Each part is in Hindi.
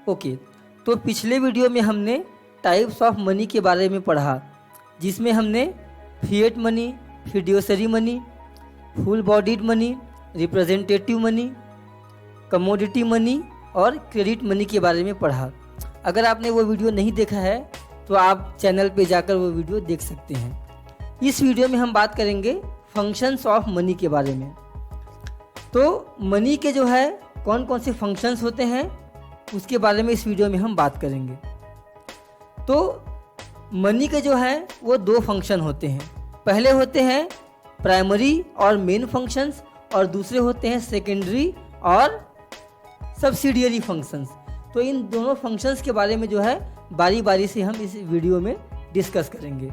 ओके, तो पिछले वीडियो में हमने टाइप्स ऑफ मनी के बारे में पढ़ा, जिसमें हमने fiat money, fiduciary money, full bodied money, representative money, commodity money और क्रेडिट मनी के बारे में पढ़ा। अगर आपने वो वीडियो नहीं देखा है तो आप चैनल पे जाकर वो वीडियो देख सकते हैं। इस वीडियो में हम बात करेंगे फंक्शंस ऑफ मनी के बारे में। तो मनी के जो है कौन कौन से फंक्शंस होते हैं उसके बारे में इस वीडियो में हम बात करेंगे। तो मनी के जो है वो दो फंक्शन होते हैं। पहले होते हैं प्राइमरी और मेन फंक्शंस और दूसरे होते हैं सेकेंडरी और सब्सिडियरी फंक्शंस। तो इन दोनों फंक्शंस के बारे में जो है बारी बारी से हम इस वीडियो में डिस्कस करेंगे।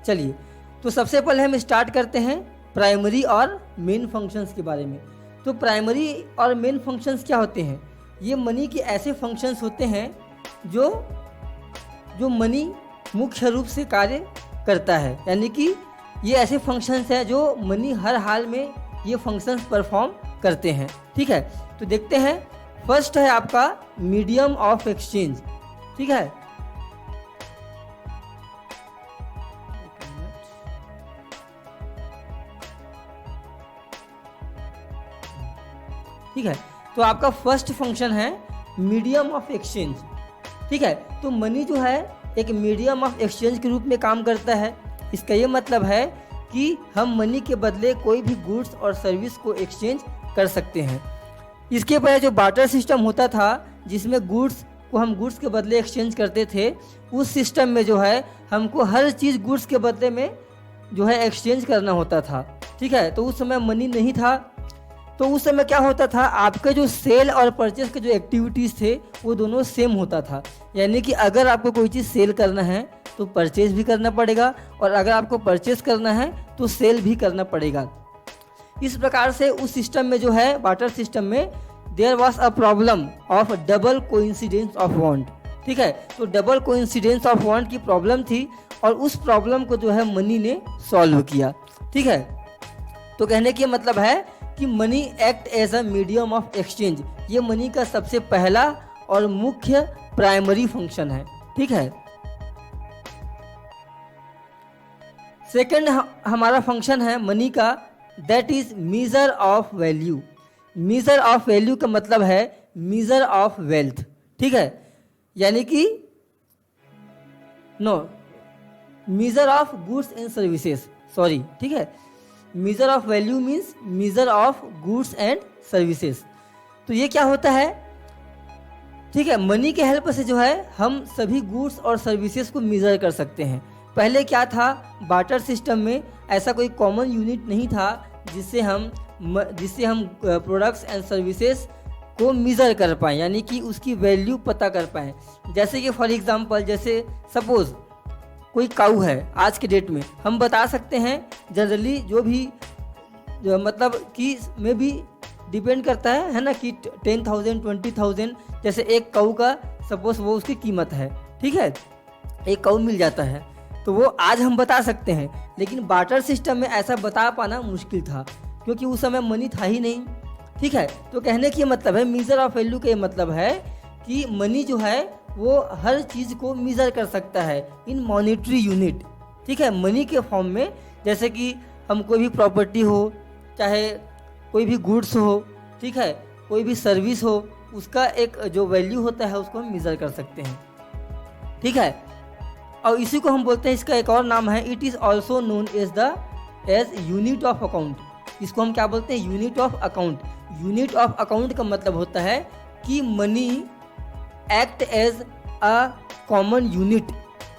चलिए, तो सबसे पहले हम स्टार्ट करते हैं प्राइमरी और मेन फंक्शंस के बारे में। तो प्राइमरी और मेन फंक्शंस क्या होते हैं? ये मनी के ऐसे फंक्शंस होते हैं जो मनी मुख्य रूप से कार्य करता है, यानी कि ये ऐसे फंक्शंस हैं जो मनी हर हाल में ये फंक्शंस परफॉर्म करते हैं। ठीक है, तो देखते हैं। फर्स्ट है आपका मीडियम ऑफ एक्सचेंज। ठीक है, ठीक है, तो आपका फर्स्ट फंक्शन है मीडियम ऑफ एक्सचेंज। ठीक है, तो मनी जो है एक मीडियम ऑफ एक्सचेंज के रूप में काम करता है। इसका ये मतलब है कि हम मनी के बदले कोई भी गुड्स और सर्विस को एक्सचेंज कर सकते हैं। इसके पहले जो बार्टर सिस्टम होता था, जिसमें गुड्स को हम गुड्स के बदले एक्सचेंज करते थे, उस सिस्टम में जो है हमको हर चीज़ गुड्स के बदले में जो है एक्सचेंज करना होता था। ठीक है, तो उस समय मनी नहीं था। तो उस समय क्या होता था, आपके जो सेल और परचेस के जो एक्टिविटीज़ थे वो दोनों सेम होता था। यानी कि अगर आपको कोई चीज़ सेल करना है तो परचेस भी करना पड़ेगा, और अगर आपको परचेस करना है तो सेल भी करना पड़ेगा। इस प्रकार से उस सिस्टम में जो है बार्टर सिस्टम में there was a problem of double coincidence of want. ठीक है, तो डबल कोइंसिडेंस ऑफ वांट की प्रॉब्लम थी और उस प्रॉब्लम को जो है मनी ने सॉल्व किया। ठीक है, तो कहने की मतलब है कि money act as a medium of exchange. ये मनी का सबसे पहला और मुख्य प्राइमरी फंक्शन है। ठीक है, सेकंड हमारा फंक्शन है मनी का, that is measure of value. Measure of value का मतलब है मीजर ऑफ वेल्थ। ठीक है, यानी कि measure of goods and services, sorry. ठीक है, measure of value means measure of goods and services. तो ये क्या होता है? ठीक है, मनी के हेल्प से जो है हम सभी गुड्स और सर्विसेज को मीज़र कर सकते हैं। पहले क्या था, बार्टर सिस्टम में ऐसा कोई कॉमन यूनिट नहीं था जिससे हम प्रोडक्ट्स एंड सर्विसेज को मीज़र कर पाएँ, यानी कि उसकी वैल्यू पता कर पाएँ। जैसे कि फॉर एग्जांपल, जैसे सपोज़ कोई काऊ है, आज के डेट में हम बता सकते हैं जनरली जो मतलब कि में भी डिपेंड करता है ना, कि 10,000 20,000 जैसे एक काऊ का सपोज वो उसकी कीमत है। ठीक है, एक काऊ मिल जाता है तो वो आज हम बता सकते हैं, लेकिन बार्टर सिस्टम में ऐसा बता पाना मुश्किल था क्योंकि उस समय मनी था ही नहीं। ठीक है, तो कहने की मतलब है मीजर ऑफ वैल्यू का ये मतलब है कि मनी जो है वो हर चीज़ को मीज़र कर सकता है इन मॉनेटरी यूनिट। ठीक है, मनी के फॉर्म में, जैसे कि हम कोई भी प्रॉपर्टी हो, चाहे कोई भी गुड्स हो, ठीक है, कोई भी सर्विस हो, उसका एक जो वैल्यू होता है उसको हम मीज़र कर सकते हैं। ठीक है, और इसी को हम बोलते हैं, इसका एक और नाम है, it is also known as unit of account. इसको हम क्या बोलते हैं? Unit of account. Unit of account का मतलब होता है कि money act as a common unit.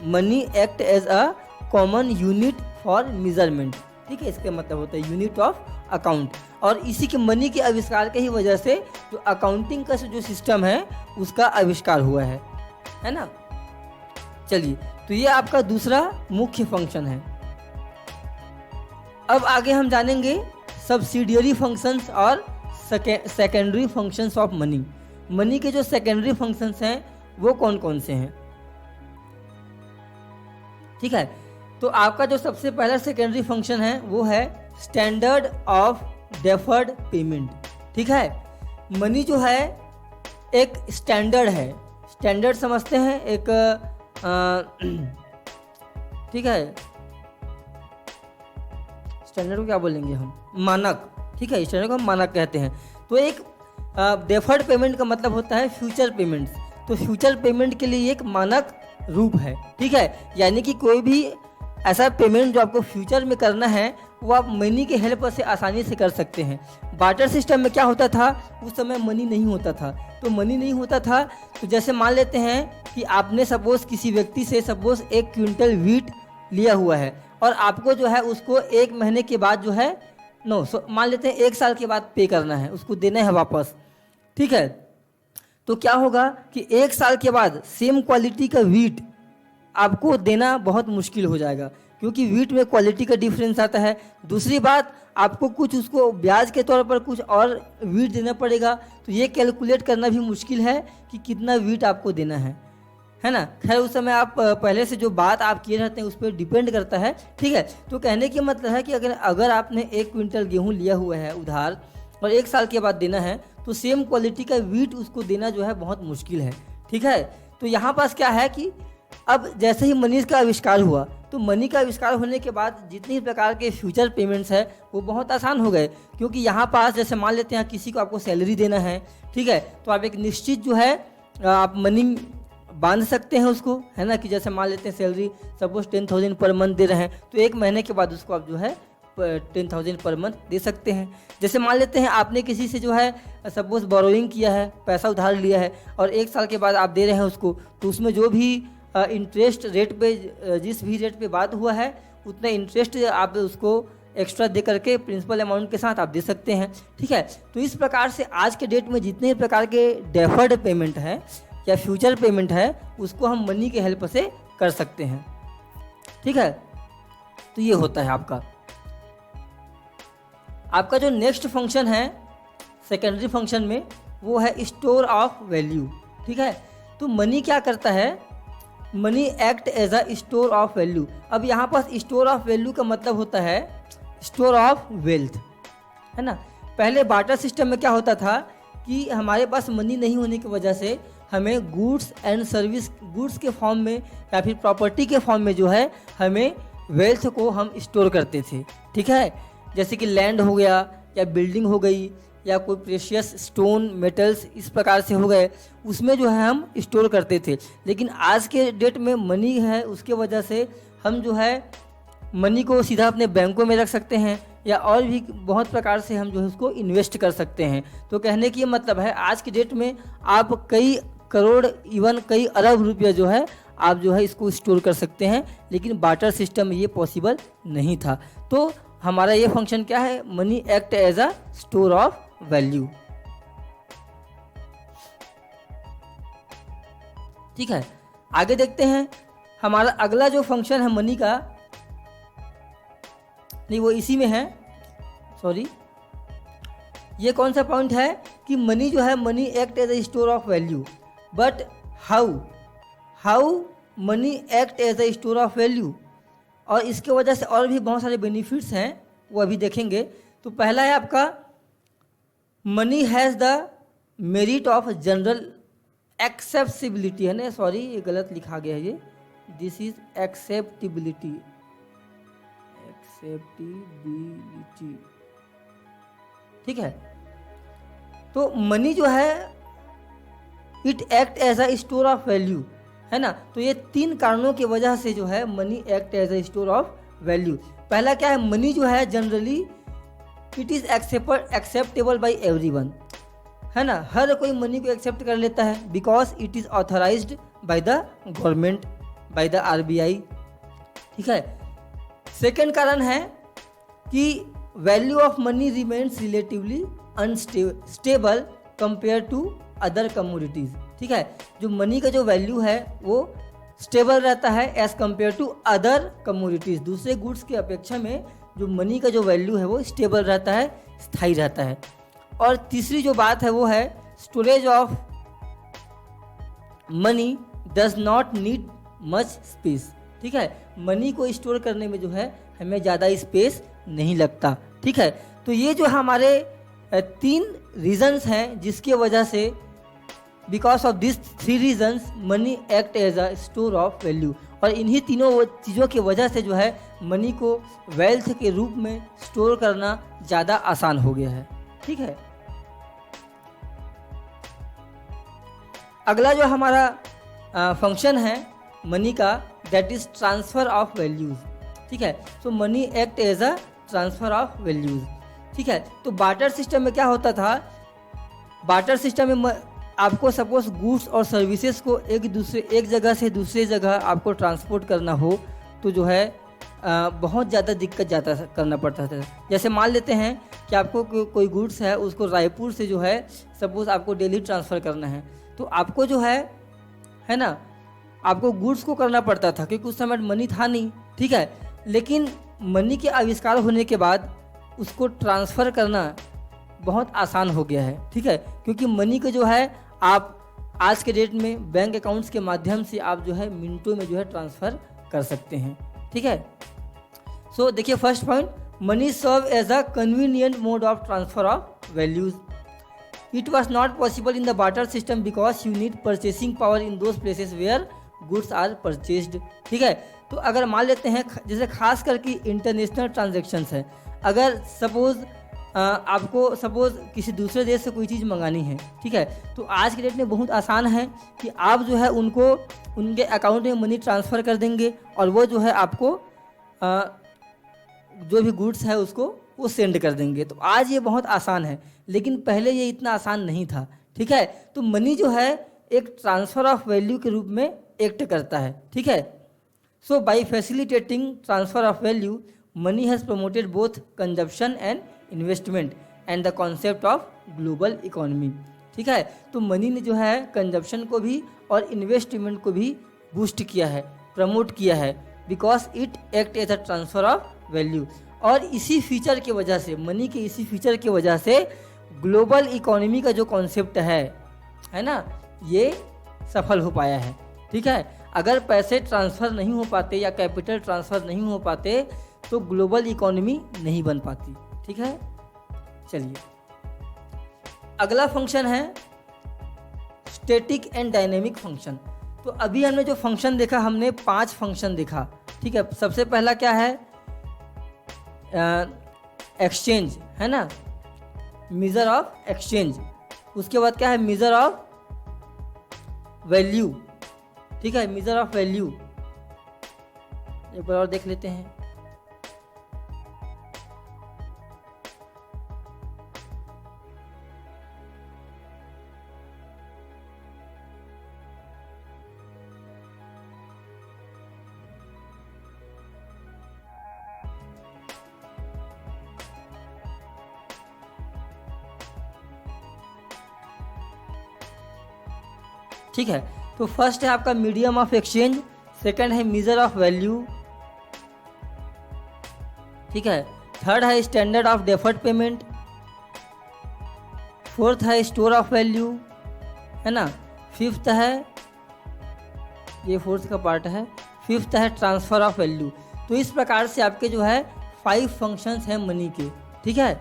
Money act as a common unit for measurement. ठीक है, इसका मतलब होता है यूनिट ऑफ अकाउंट। और इसी के मनी के आविष्कार की ही वजह से जो अकाउंटिंग का जो सिस्टम है उसका आविष्कार हुआ है ना। चलिए, तो ये आपका दूसरा मुख्य फंक्शन है। अब आगे हम जानेंगे सब्सिडियरी फंक्शंस और secondary functions of money. Money के जो सेकेंडरी फंक्शंस हैं वो कौन कौन से हैं? ठीक है, तो आपका जो सबसे पहला सेकेंडरी फंक्शन है वो है स्टैंडर्ड ऑफ डेफर्ड पेमेंट। ठीक है, मनी जो है एक स्टैंडर्ड है, स्टैंडर्ड समझते हैं एक ठीक है, स्टैंडर्ड को क्या बोलेंगे हम, मानक। ठीक है, स्टैंडर्ड को हम मानक कहते हैं। तो एक डेफर्ड पेमेंट का मतलब होता है फ्यूचर पेमेंट्स। तो फ्यूचर पेमेंट के लिए एक मानक रूप है। ठीक है, यानी कि कोई भी ऐसा पेमेंट जो आपको फ्यूचर में करना है वो आप मनी के हेल्प से आसानी से कर सकते हैं। बार्टर सिस्टम में क्या होता था, उस समय मनी नहीं होता था। तो मनी नहीं होता था तो जैसे मान लेते हैं कि आपने सपोज़ किसी व्यक्ति से सपोज़ 1 क्विंटल वीट लिया हुआ है और आपको जो है उसको 1 महीने के बाद जो है मान लेते हैं 1 साल के बाद पे करना है, उसको देना है वापस। ठीक है, तो क्या होगा कि 1 साल के बाद सेम क्वालिटी का वीट आपको देना बहुत मुश्किल हो जाएगा, क्योंकि वीट में क्वालिटी का डिफरेंस आता है। दूसरी बात, आपको कुछ उसको ब्याज के तौर पर कुछ और वीट देना पड़ेगा। तो ये कैलकुलेट करना भी मुश्किल है कि कितना वीट आपको देना है ना। खैर उस समय आप पहले से जो बात आप किए रहते हैं उस पर डिपेंड करता है। ठीक है, तो कहने की मतलब है कि अगर आपने 1 क्विंटल गेहूँ लिया हुआ है उधार और 1 साल के बाद देना है तो सेम क्वालिटी का वीट उसको देना जो है बहुत मुश्किल है। ठीक है, तो यहाँ पास क्या है कि अब जैसे ही मनी का आविष्कार हुआ तो मनी का आविष्कार होने के बाद जितनी प्रकार के फ्यूचर पेमेंट्स है वो बहुत आसान हो गए, क्योंकि यहाँ पास जैसे मान लेते हैं किसी को आपको सैलरी देना है। ठीक है, तो आप एक निश्चित जो है आप मनी बांध सकते हैं उसको, है ना, कि जैसे मान लेते हैं सैलरी सपोज 10,000 पर मंथ दे रहे हैं तो 1 महीने के बाद उसको आप जो है 10,000 पर मंथ दे सकते हैं। जैसे मान लेते हैं आपने किसी से जो है सपोज बोरोइंग किया है, पैसा उधार लिया है और 1 साल के बाद आप दे रहे हैं उसको, तो उसमें जो भी इंटरेस्ट रेट पे जिस भी रेट पे बात हुआ है उतना इंटरेस्ट आप उसको एक्स्ट्रा दे करके प्रिंसिपल अमाउंट के साथ आप दे सकते हैं। ठीक है, तो इस प्रकार से आज के डेट में जितने प्रकार के डेफर्ड पेमेंट है या फ्यूचर पेमेंट है उसको हम मनी के हेल्प से कर सकते हैं। ठीक है, तो ये होता है आपका जो नेक्स्ट फंक्शन है सेकेंडरी फंक्शन में वो है स्टोर ऑफ वैल्यू। ठीक है, तो मनी क्या करता है, money act as a store of value. अब यहाँ पास स्टोर ऑफ वैल्यू का मतलब होता है स्टोर ऑफ वेल्थ, है ना। पहले बार्टर सिस्टम में क्या होता था कि हमारे पास मनी नहीं होने की वजह से हमें गुड्स एंड सर्विस, गुड्स के फॉर्म में या फिर प्रॉपर्टी के फॉर्म में जो है हमें वेल्थ को हम स्टोर करते थे। ठीक है, जैसे कि लैंड हो गया या बिल्डिंग हो गई या कोई प्रेशियस स्टोन मेटल्स इस प्रकार से हो गए, उसमें जो है हम स्टोर करते थे। लेकिन आज के डेट में मनी है, उसके वजह से हम जो है मनी को सीधा अपने बैंकों में रख सकते हैं या और भी बहुत प्रकार से हम जो है उसको इन्वेस्ट कर सकते हैं। तो कहने की मतलब है आज की डेट में आप कई करोड़ इवन कई अरब रुपया जो है आप जो है इसको स्टोर कर सकते हैं, लेकिन बार्टर सिस्टम में ये पॉसिबल नहीं था। तो हमारा ये फंक्शन क्या है, money act as a store of value. ठीक है, आगे देखते हैं हमारा अगला जो फंक्शन है मनी का, नहीं वो इसी में है, सॉरी, ये कौन सा पॉइंट है कि मनी जो है money act as a store of value, but how money act as a store of value, और इसके वजह से और भी बहुत सारे बेनिफिट्स हैं वो अभी देखेंगे। तो पहला है आपका money has the merit of general acceptability, है ना, सॉरी ये गलत लिखा गया है, ये दिस इज एक्सेप्टिबिलिटी, ठीक है। तो मनी जो है it act as a store of value, है ना। तो ये 3 कारणों की वजह से जो है money act as a store of value. पहला क्या है, मनी जो है generally it is acceptable by everyone, है ना, हर कोई मनी को एक्सेप्ट कर लेता है because it is authorized by the government, by the RBI। ठीक है, सेकेंड कारण है कि value of money remains relatively unstable compare to other commodities. ठीक है, जो मनी का जो वैल्यू है वो स्टेबल रहता है as compare to other commodities, दूसरे गुड्स की अपेक्षा में जो मनी का जो वैल्यू है वो स्टेबल रहता है, स्थायी रहता है। और तीसरी जो बात है वो है storage of money does not need much space. ठीक है। मनी को स्टोर करने में जो है हमें ज़्यादा स्पेस नहीं लगता, ठीक है। तो ये जो हमारे 3 रीजंस हैं जिसके वजह से, because of this 3 reasons money act as a store of value, और इन्हीं तीनों चीज़ों की वजह से जो है मनी को वेल्थ के रूप में स्टोर करना ज़्यादा आसान हो गया है, ठीक है। अगला जो हमारा फंक्शन है मनी का, that is transfer of values, ठीक है। So money act as a transfer of values, ठीक है। तो बार्टर सिस्टम में क्या होता था, बार्टर सिस्टम में आपको सपोज गुड्स और सर्विसेज को एक जगह से दूसरी जगह आपको ट्रांसपोर्ट करना हो तो जो है बहुत ज़्यादा दिक्कत करना पड़ता था। जैसे मान लेते हैं कि आपको कोई गुड्स है, उसको रायपुर से जो है सपोज आपको दिल्ली ट्रांसफ़र करना है, तो आपको जो है ना, आपको गुड्स को करना पड़ता था क्योंकि उस समय मनी था नहीं, ठीक है। लेकिन मनी के आविष्कार होने के बाद उसको ट्रांसफ़र करना बहुत आसान हो गया है, ठीक है। क्योंकि मनी को जो है आप आज के डेट में बैंक अकाउंट्स के माध्यम से आप जो है मिनटों में जो है ट्रांसफ़र कर सकते हैं, ठीक है। सो देखिए first point, money serve as a convenient mode of transfer of values. It was not possible in the barter system because you need purchasing power in those places where goods are purchased, ठीक है। तो अगर मान लेते हैं जैसे खास करके इंटरनेशनल ट्रांजेक्शन्स है, अगर आपको सपोज किसी दूसरे देश से कोई चीज़ मंगानी है, ठीक है, तो आज के डेट में बहुत आसान है कि आप जो है उनको उनके अकाउंट में मनी ट्रांसफ़र कर देंगे और वो जो है आपको जो भी गुड्स है उसको वो सेंड कर देंगे। तो आज ये बहुत आसान है, लेकिन पहले ये इतना आसान नहीं था, ठीक है। तो मनी जो है एक ट्रांसफ़र ऑफ वैल्यू के रूप में एक्ट करता है, ठीक है। So by facilitating transfer of value money has promoted both consumption and investment and the concept of global economy, ठीक है। तो मनी ने जो है कंजप्शन को भी और इन्वेस्टमेंट को भी बूस्ट किया है, प्रमोट किया है, because it act as a transfer of value. और इसी फीचर की वजह से, मनी के इसी फीचर की वजह से ग्लोबल इकोनॉमी का जो कॉन्सेप्ट है ना, ये सफल हो पाया है, ठीक है। अगर पैसे ट्रांसफ़र नहीं हो पाते या कैपिटल ट्रांसफ़र नहीं हो पाते तो ग्लोबल इकोनॉमी नहीं बन पाती, ठीक है। चलिए अगला फंक्शन है स्टैटिक एंड डायनेमिक फंक्शन। तो अभी हमने जो फंक्शन देखा, हमने 5 फंक्शन देखा, ठीक है। सबसे पहला क्या है, एक्सचेंज, है ना, मेजर ऑफ एक्सचेंज। उसके बाद क्या है, मेजर ऑफ वैल्यू, ठीक है, मेजर ऑफ वैल्यू। एक बार और देख लेते हैं। ठीक है, तो फर्स्ट है आपका मीडियम ऑफ एक्सचेंज, सेकंड है मेजर ऑफ वैल्यू, ठीक है, थर्ड है standard of deferred payment, fourth है स्टोर ऑफ वैल्यू, है ना, फिफ्थ है, ये फोर्थ का पार्ट है, फिफ्थ है ट्रांसफ़र ऑफ वैल्यू। तो इस प्रकार से आपके जो है 5 फंक्शंस हैं मनी के, ठीक है।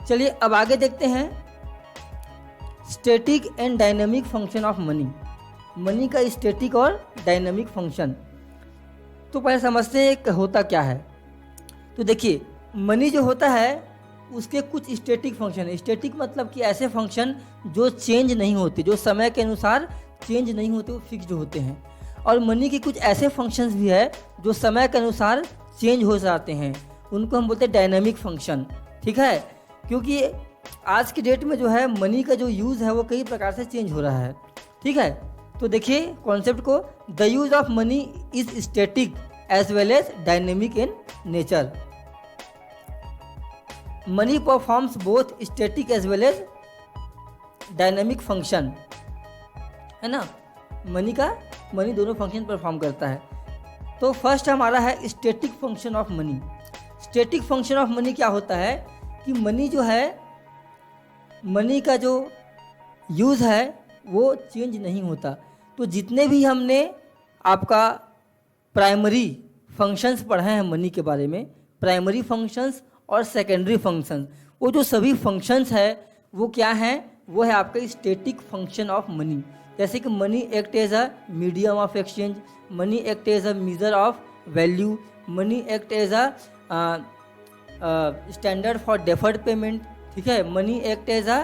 चलिए अब आगे देखते हैं static and dynamic function of money, money का स्टैटिक और डायनेमिक फंक्शन। तो पहले समझते हैं कि होता क्या है। तो देखिए मनी जो होता है उसके कुछ स्टैटिक फंक्शन है। स्टैटिक मतलब कि ऐसे फंक्शन जो चेंज नहीं होते, जो समय के अनुसार चेंज नहीं होते, वो फिक्स्ड होते हैं। और मनी के कुछ ऐसे फंक्शंस भी है जो समय के अनुसार चेंज हो जाते हैं, उनको हम बोलते हैं डायनेमिक फंक्शन, ठीक है। क्योंकि आज की डेट में जो है मनी का जो यूज़ है वो कई प्रकार से चेंज हो रहा है, ठीक है। तो देखिए कॉन्सेप्ट को, the use of money is static as well as dynamic in nature. Money performs both static as well as dynamic function, है ना। मनी दोनों फंक्शन परफॉर्म करता है। तो फर्स्ट हमारा है static function of money. Static function of money क्या होता है कि मनी जो है, मनी का जो यूज़ है वो चेंज नहीं होता। तो जितने भी हमने आपका प्राइमरी फंक्शंस पढ़े हैं मनी के बारे में, प्राइमरी फंक्शंस और सेकेंडरी फंक्शंस। वो जो सभी फंक्शंस है वो क्या हैं, वो है आपका स्टैटिक फंक्शन ऑफ मनी। जैसे कि money act as a medium of exchange, money act as a measure of value, money act as a standard for deferred payment, ठीक है, money act as a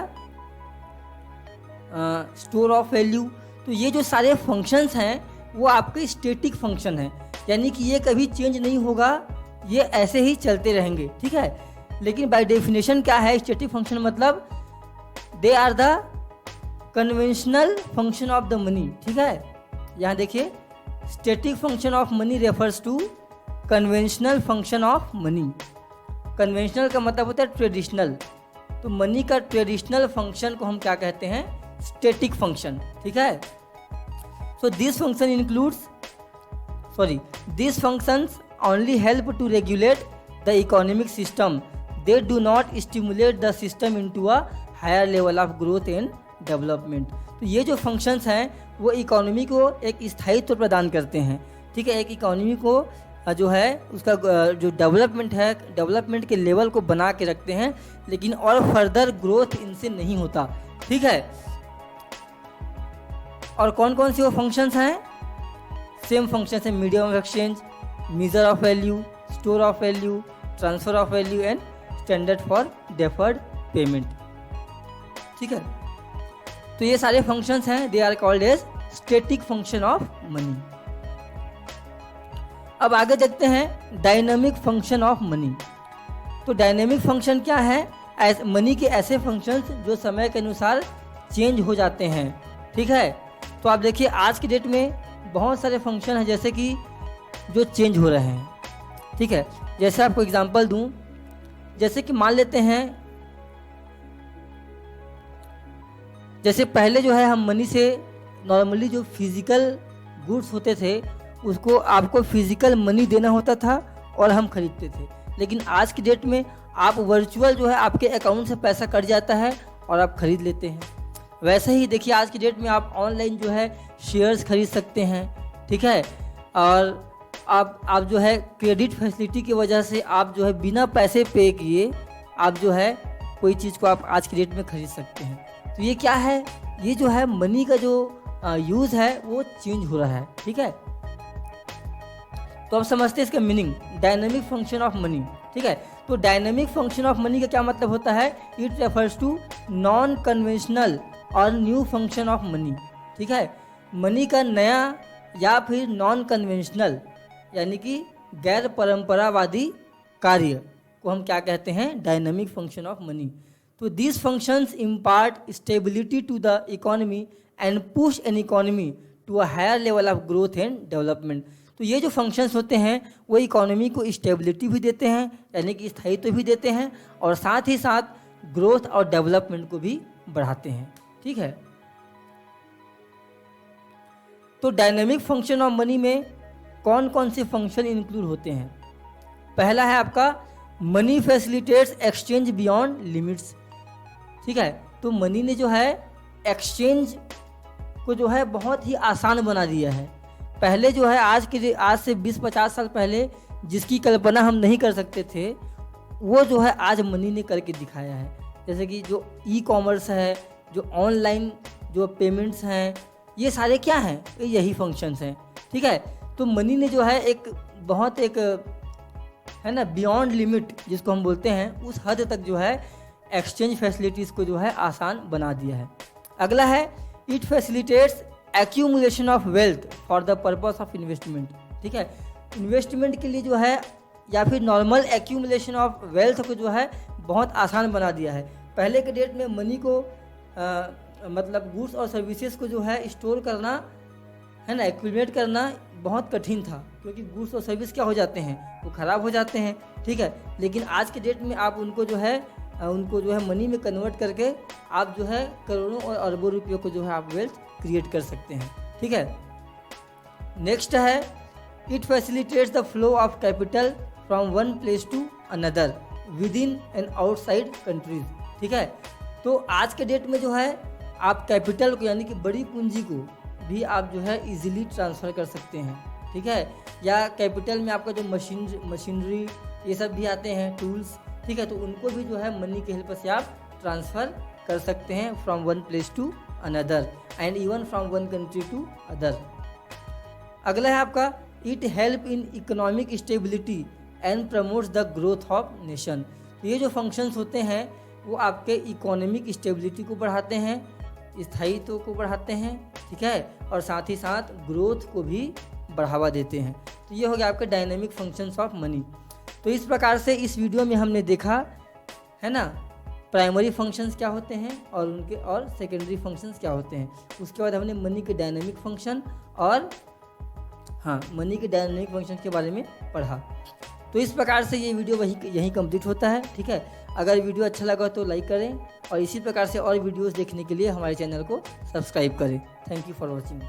store of value. तो ये जो सारे फंक्शंस हैं वो आपके स्टैटिक फंक्शन हैं, यानी कि ये कभी चेंज नहीं होगा, ये ऐसे ही चलते रहेंगे, ठीक है। लेकिन बाय डेफिनेशन क्या है स्टैटिक फंक्शन, मतलब they are the conventional function of the money, ठीक है। यहाँ देखिए, static function of money refers to conventional function of money. Conventional का मतलब होता है ट्रेडिशनल, तो मनी का ट्रेडिशनल फंक्शन को हम क्या कहते हैं, स्टैटिक फंक्शन, ठीक है। So this function includes these functions only help to regulate the economic system. They do not stimulate the system into a higher level of growth and development. तो ये जो फंक्शंस हैं वो इकोनॉमी को एक स्थायित्व प्रदान करते हैं, ठीक है। एक इकोनॉमी को जो है उसका जो डेवलपमेंट है, डेवलपमेंट के लेवल को बना के रखते हैं, लेकिन और फर्दर ग्रोथ इनसे नहीं होता, ठीक है। और कौन कौन सी वो फंक्शंस हैं, सेम फंक्शन है, medium of exchange, measure of value, store of value, transfer of value and standard for deferred payment, ठीक है। तो ये सारे फंक्शंस हैं, they are called as static function of money. अब आगे देखते हैं डायनामिक फंक्शन ऑफ मनी। तो डायनामिक फंक्शन क्या है, मनी के ऐसे फंक्शंस जो समय के अनुसार चेंज हो जाते हैं, ठीक है। तो आप देखिए आज की डेट में बहुत सारे फंक्शन हैं जैसे कि जो चेंज हो रहे हैं, ठीक है। जैसे आपको एग्जांपल दूं, जैसे कि मान लेते हैं, जैसे पहले जो है हम मनी से नॉर्मली जो फिजिकल गुड्स होते थे उसको आपको फिजिकल मनी देना होता था और हम खरीदते थे। लेकिन आज की डेट में आप वर्चुअल जो है आपके अकाउंट से पैसा कट जाता है और आप खरीद लेते हैं। वैसे ही देखिए आज की डेट में आप ऑनलाइन जो है शेयर्स खरीद सकते हैं, ठीक है। और आप जो है क्रेडिट फैसिलिटी की वजह से आप जो है बिना पैसे पे किए आप जो है कोई चीज़ को आप आज की डेट में खरीद सकते हैं। तो ये क्या है, ये जो है मनी का जो यूज़ है वो चेंज हो रहा है, ठीक है। तो आप समझते हैं इसका meaning, dynamic function of money, ठीक है। तो डायनामिक फंक्शन ऑफ मनी का क्या मतलब होता है, it refers to non conventional और न्यू फंक्शन ऑफ मनी, ठीक है। मनी का नया या फिर नॉन कन्वेंशनल यानी कि गैर परंपरावादी कार्य को हम क्या कहते हैं, डायनामिक फंक्शन ऑफ मनी। तो this functions impart stability to the economy and push an economy to a higher level of growth and development. तो ये जो फंक्शंस होते हैं वो इकोनॉमी को स्टेबिलिटी भी देते हैं, यानी कि स्थायित्व भी देते हैं, और साथ ही साथ ग्रोथ और डेवलपमेंट को भी बढ़ाते हैं, ठीक है। तो डायनेमिक फंक्शन ऑफ मनी में कौन कौन से फंक्शन इंक्लूड होते हैं। पहला है आपका money facilitates exchange beyond limits, ठीक है। तो मनी ने जो है एक्सचेंज को जो है बहुत ही आसान बना दिया है। पहले जो है आज से 20-50 साल पहले जिसकी कल्पना हम नहीं कर सकते थे वो जो है आज मनी ने करके दिखाया है। जैसे कि जो ई कॉमर्स है, जो ऑनलाइन जो पेमेंट्स हैं, ये सारे क्या हैं, यही फंक्शंस हैं, ठीक है। तो मनी ने जो है एक है ना बियॉन्ड लिमिट जिसको हम बोलते हैं, उस हद तक जो है एक्सचेंज फैसिलिटीज़ को जो है आसान बना दिया है। अगला है it facilitates accumulation of wealth for the purpose of investment, ठीक है। इन्वेस्टमेंट के लिए जो है या फिर नॉर्मल एक्यूमुलेशन ऑफ वेल्थ को जो है बहुत आसान बना दिया है। पहले के डेट में मनी को मतलब गुड्स और सर्विसेज को जो है स्टोर करना, है ना, एक्यूमुलेट करना बहुत कठिन था, क्योंकि गुड्स और सर्विस क्या हो जाते हैं, वो ख़राब हो जाते हैं, ठीक है। लेकिन आज के डेट में आप उनको जो है मनी में कन्वर्ट करके आप जो है करोड़ों और अरबों रुपयों को जो है आप वेल्थ क्रिएट कर सकते हैं, ठीक है। नेक्स्ट है it facilitates the flow of capital from one place to another within and outside countries, ठीक है। तो आज के डेट में जो है आप कैपिटल को यानी कि बड़ी पूंजी को भी आप जो है इजीली ट्रांसफ़र कर सकते हैं, ठीक है। या कैपिटल में आपका जो मशीनरी ये सब भी आते हैं, टूल्स, ठीक है, तो उनको भी जो है मनी के हेल्प से आप ट्रांसफ़र कर सकते हैं from one place to another and even from one country to other. अगला है आपका it help in economic stability and promotes the growth of nation. तो ये जो फंक्शंस होते हैं वो आपके इकोनॉमिक स्टेबिलिटी को बढ़ाते हैं, स्थायित्व को बढ़ाते हैं, ठीक है, और साथ ही साथ ग्रोथ को भी बढ़ावा देते हैं। तो ये हो गया आपके डायनेमिक फंक्शंस ऑफ मनी। तो इस प्रकार से इस वीडियो में हमने देखा है ना प्राइमरी फंक्शंस क्या होते हैं और उनके और सेकेंडरी फंक्शंस क्या होते हैं। उसके बाद हमने मनी के डायनेमिक फंक्शन और मनी के डायनेमिक फंक्शन के बारे में पढ़ा। तो इस प्रकार से ये वीडियो यहीं कंप्लीट होता है, ठीक है। अगर वीडियो अच्छा लगा तो लाइक करें और इसी प्रकार से और वीडियोस देखने के लिए हमारे चैनल को सब्सक्राइब करें। Thank you for watching.